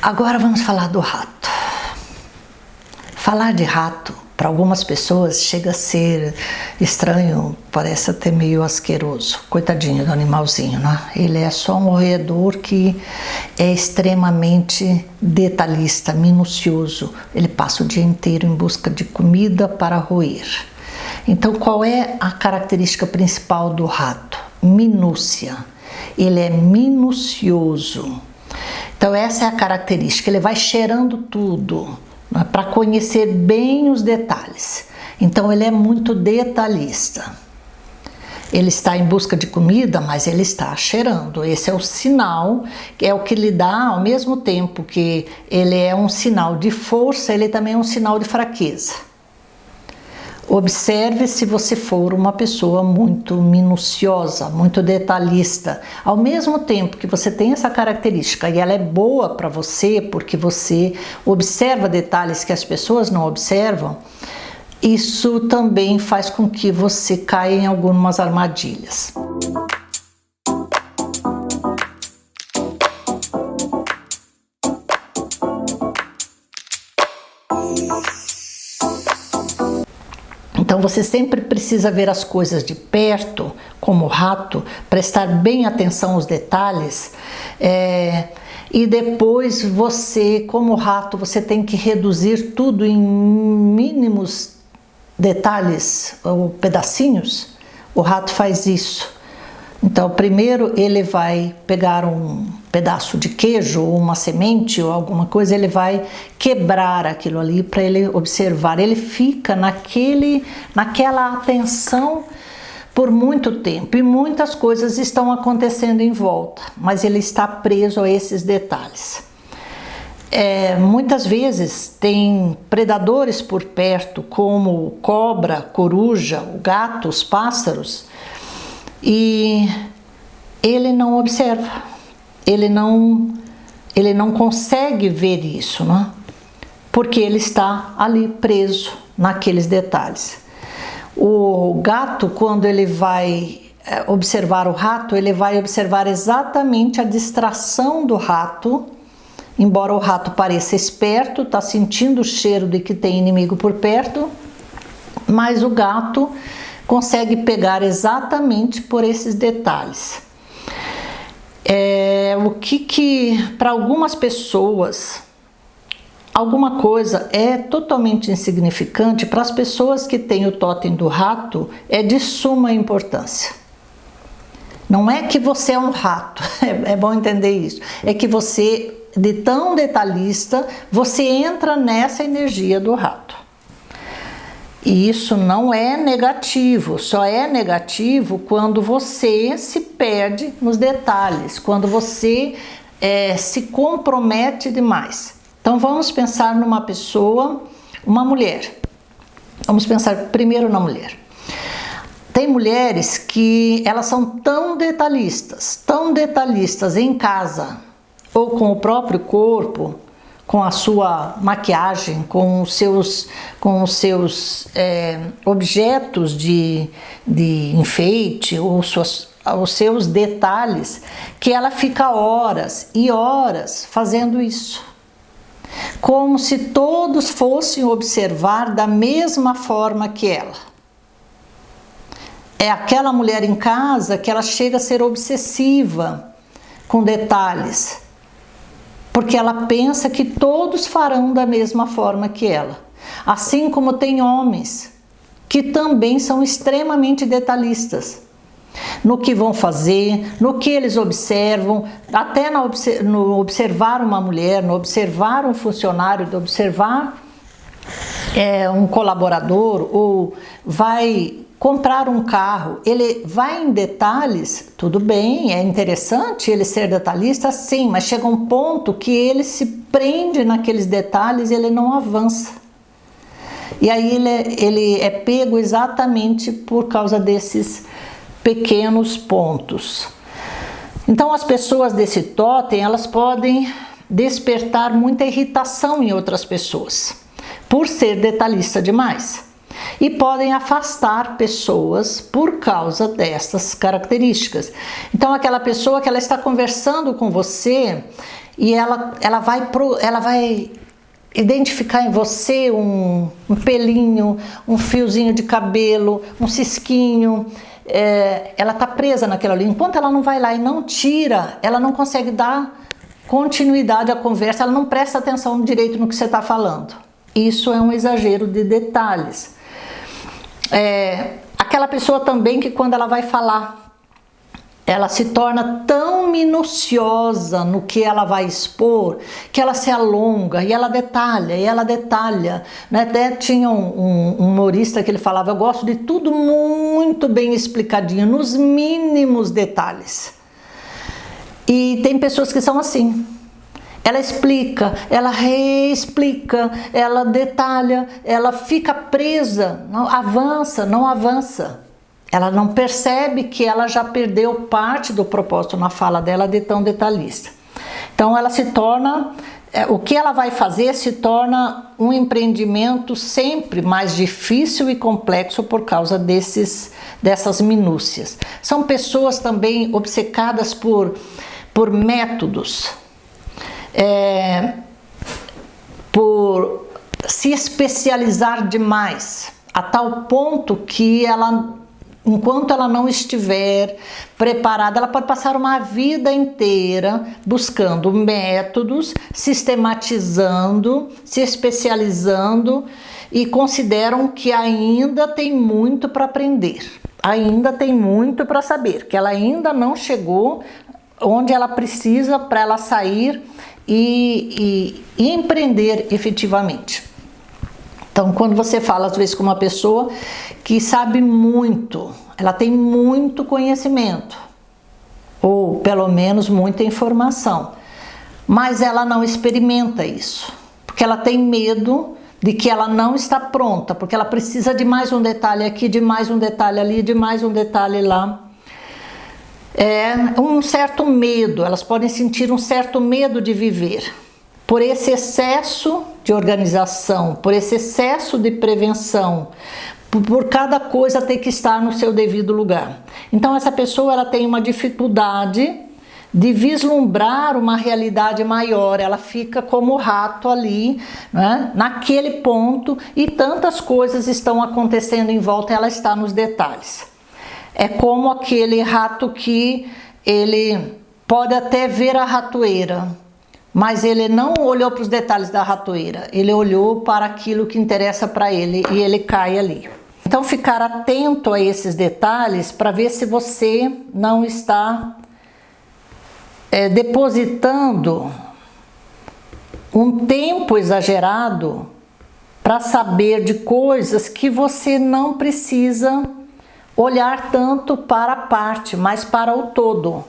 Agora vamos falar do rato. Falar de rato, para algumas pessoas, chega a ser estranho, parece até meio asqueroso. Coitadinho do animalzinho, né? Ele é só um roedor que é extremamente detalhista, minucioso. Ele passa o dia inteiro em busca de comida para roer. Então, qual é a característica principal do rato? Minúcia. Ele é minucioso. Então, essa é a característica. Ele vai cheirando tudo, né, para conhecer bem os detalhes. Então, ele é muito detalhista. Ele está em busca de comida, mas ele está cheirando. Esse é o sinal, é o que lhe dá, ao mesmo tempo que ele é um sinal de força, ele também é um sinal de fraqueza. Observe se você for uma pessoa muito minuciosa, muito detalhista. Ao mesmo tempo que você tem essa característica e ela é boa para você, porque você observa detalhes que as pessoas não observam, isso também faz com que você caia em algumas armadilhas. Então você sempre precisa ver as coisas de perto, como o rato, prestar bem atenção aos detalhes, e depois você, como rato, você tem que reduzir tudo em mínimos detalhes ou pedacinhos. O rato faz isso. Então, primeiro ele vai pegar um pedaço de queijo ou uma semente ou alguma coisa, ele vai quebrar aquilo ali para ele observar. Ele fica naquela atenção por muito tempo e muitas coisas estão acontecendo em volta, mas ele está preso a esses detalhes. Muitas vezes tem predadores por perto, como cobra, coruja, o gato, os pássaros, e ele não observa, ele não consegue ver isso, né? Porque ele está ali preso naqueles detalhes. O gato, quando ele vai observar o rato, ele vai observar exatamente a distração do rato. Embora o rato pareça esperto, está sentindo o cheiro de que tem inimigo por perto, mas o gato consegue pegar exatamente por esses detalhes. O que para algumas pessoas, alguma coisa é totalmente insignificante, para as pessoas que têm o tótem do rato, é de suma importância. Não é que você é um rato, é bom entender isso. É que você, de tão detalhista, você entra nessa energia do rato. E isso não é negativo, só é negativo quando você se perde nos detalhes, quando você se compromete demais. Então vamos pensar numa pessoa, uma mulher. Vamos pensar primeiro na mulher. Tem mulheres que elas são tão detalhistas em casa, ou com o próprio corpo, com a sua maquiagem, com os seus objetos de enfeite, ou os seus detalhes, que ela fica horas e horas fazendo isso. Como se todos fossem observar da mesma forma que ela. É aquela mulher em casa que ela chega a ser obsessiva com detalhes, porque ela pensa que todos farão da mesma forma que ela. Assim como tem homens que também são extremamente detalhistas no que vão fazer, no que eles observam, até no observar uma mulher, no observar um funcionário, no observar um colaborador, ou vai comprar um carro, ele vai em detalhes, tudo bem, é interessante ele ser detalhista, sim, mas chega um ponto que ele se prende naqueles detalhes e ele não avança. E aí ele é pego exatamente por causa desses pequenos pontos. Então as pessoas desse tótem, elas podem despertar muita irritação em outras pessoas, por ser detalhista demais. E podem afastar pessoas por causa dessas características. Então aquela pessoa que ela está conversando com você e ela vai identificar em você um pelinho, um fiozinho de cabelo, um cisquinho. Ela está presa naquilo ali. Enquanto ela não vai lá e não tira, ela não consegue dar continuidade à conversa, ela não presta atenção direito no que você está falando. Isso é um exagero de detalhes. Aquela pessoa também que quando ela vai falar, ela se torna tão minuciosa no que ela vai expor, que ela se alonga e ela detalha, né? Até tinha um humorista que ele falava: eu gosto de tudo muito bem explicadinho, nos mínimos detalhes. E tem pessoas que são assim. Ela explica, ela reexplica, ela detalha, ela fica presa, não avança. Ela não percebe que ela já perdeu parte do propósito na fala dela de tão detalhista. Então ela se torna, o que ela vai fazer se torna um empreendimento sempre mais difícil e complexo por causa dessas minúcias. São pessoas também obcecadas por métodos, por se especializar demais, a tal ponto que enquanto ela não estiver preparada, ela pode passar uma vida inteira buscando métodos, sistematizando, se especializando, e consideram que ainda tem muito para aprender, ainda tem muito para saber, que ela ainda não chegou onde ela precisa para ela sair e empreender efetivamente. Então, quando você fala às vezes com uma pessoa que sabe muito, ela tem muito conhecimento, ou pelo menos muita informação, mas ela não experimenta isso, porque ela tem medo de que ela não está pronta, porque ela precisa de mais um detalhe aqui, de mais um detalhe ali, de mais um detalhe lá. Um certo medo, elas podem sentir um certo medo de viver, por esse excesso de organização, por esse excesso de prevenção, por cada coisa ter que estar no seu devido lugar. Então essa pessoa ela tem uma dificuldade de vislumbrar uma realidade maior, ela fica como rato ali, né, naquele ponto, e tantas coisas estão acontecendo em volta, ela está nos detalhes. É como aquele rato que ele pode até ver a ratoeira, mas ele não olhou para os detalhes da ratoeira, ele olhou para aquilo que interessa para ele e ele cai ali. Então ficar atento a esses detalhes para ver se você não está depositando um tempo exagerado para saber de coisas que você não precisa olhar tanto para a parte, mas para o todo.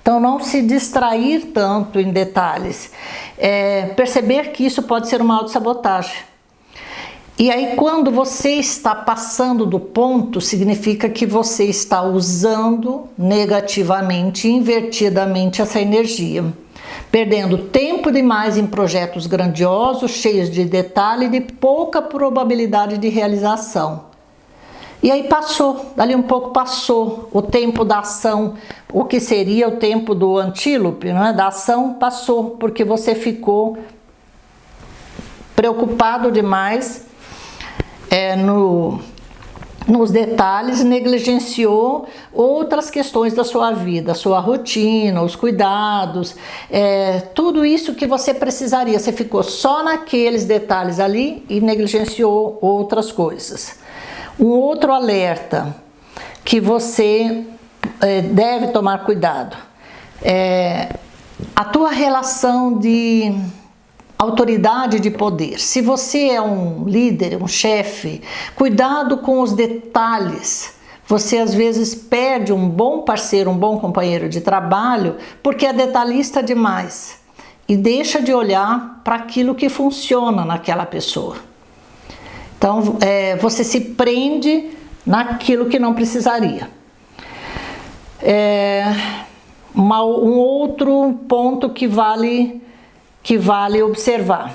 Então não se distrair tanto em detalhes, perceber que isso pode ser uma autossabotagem. E aí quando você está passando do ponto, significa que você está usando negativamente, invertidamente essa energia, perdendo tempo demais em projetos grandiosos, cheios de detalhe e de pouca probabilidade de realização. E aí dali um pouco passou o tempo da ação, o que seria o tempo do antílope, não é? Da ação passou, porque você ficou preocupado demais nos detalhes, negligenciou outras questões da sua vida, a sua rotina, os cuidados, tudo isso que você precisaria, você ficou só naqueles detalhes ali e negligenciou outras coisas. Um outro alerta que você deve tomar cuidado a tua relação de autoridade, de poder. Se você é um líder, um chefe, cuidado com os detalhes. Você às vezes perde um bom parceiro, um bom companheiro de trabalho porque é detalhista demais e deixa de olhar para aquilo que funciona naquela pessoa. Então, você se prende naquilo que não precisaria. Um outro ponto que vale observar.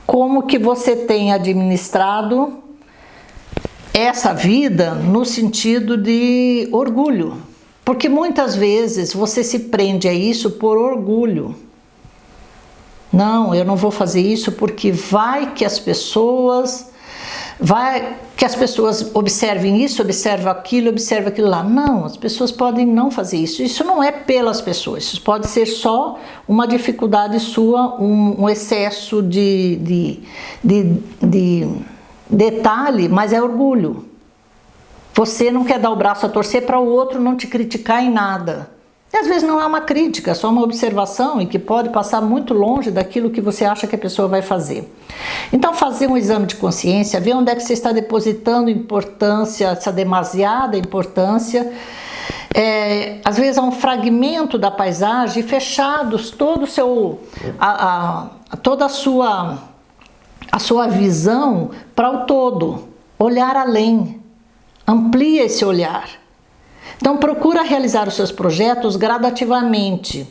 Como que você tem administrado essa vida no sentido de orgulho? Porque muitas vezes você se prende a isso por orgulho. Não, eu não vou fazer isso porque vai que as pessoas observem isso, observem aquilo lá. Não, as pessoas podem não fazer isso. Isso não é pelas pessoas, isso pode ser só uma dificuldade sua, um excesso de detalhe, mas é orgulho. Você não quer dar o braço a torcer para o outro não te criticar em nada. E às vezes não é uma crítica, é só uma observação e que pode passar muito longe daquilo que você acha que a pessoa vai fazer. Então fazer um exame de consciência, ver onde é que você está depositando importância, essa demasiada importância. Às vezes há um fragmento da paisagem fechados, toda a sua visão para o todo, olhar além, amplia esse olhar. Então procura realizar os seus projetos gradativamente.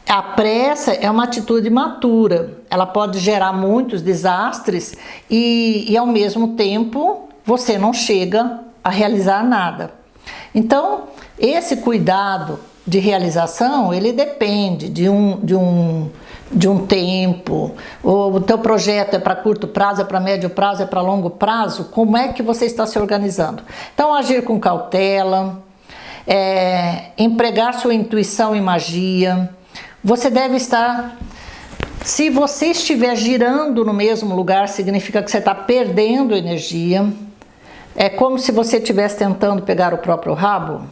A pressa é uma atitude imatura, ela pode gerar muitos desastres e ao mesmo tempo você não chega a realizar nada. Então esse cuidado de realização, ele depende de um tempo. O teu projeto é para curto prazo, é para médio prazo, é para longo prazo. Como é que você está se organizando? Então agir com cautela, empregar sua intuição e magia. Você deve estar, se você estiver girando no mesmo lugar, significa que você está perdendo energia. É como se você estivesse tentando pegar o próprio rabo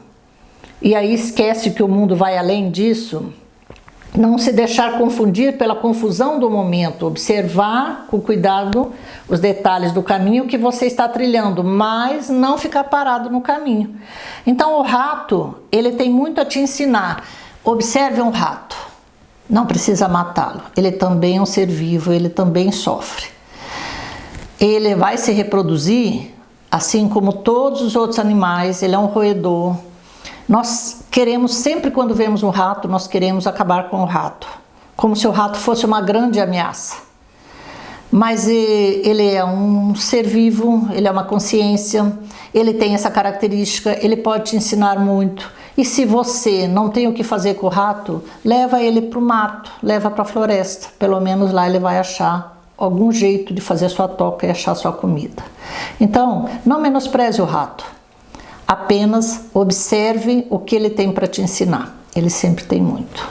e aí esquece que o mundo vai além disso. Não se deixar confundir pela confusão do momento, observar com cuidado os detalhes do caminho que você está trilhando, mas não ficar parado no caminho. Então o rato, ele tem muito a te ensinar. Observe um rato, não precisa matá-lo, ele também é um ser vivo, ele também sofre. Ele vai se reproduzir, assim como todos os outros animais, ele é um roedor. Nós queremos, sempre quando vemos um rato, nós queremos acabar com o rato, como se o rato fosse uma grande ameaça. Mas ele é um ser vivo, ele é uma consciência, ele tem essa característica, ele pode te ensinar muito. E se você não tem o que fazer com o rato, leva ele para o mato, leva para a floresta. Pelo menos lá ele vai achar algum jeito de fazer sua toca e achar sua comida. Então, não menospreze o rato. Apenas observe o que ele tem para te ensinar. Ele sempre tem muito.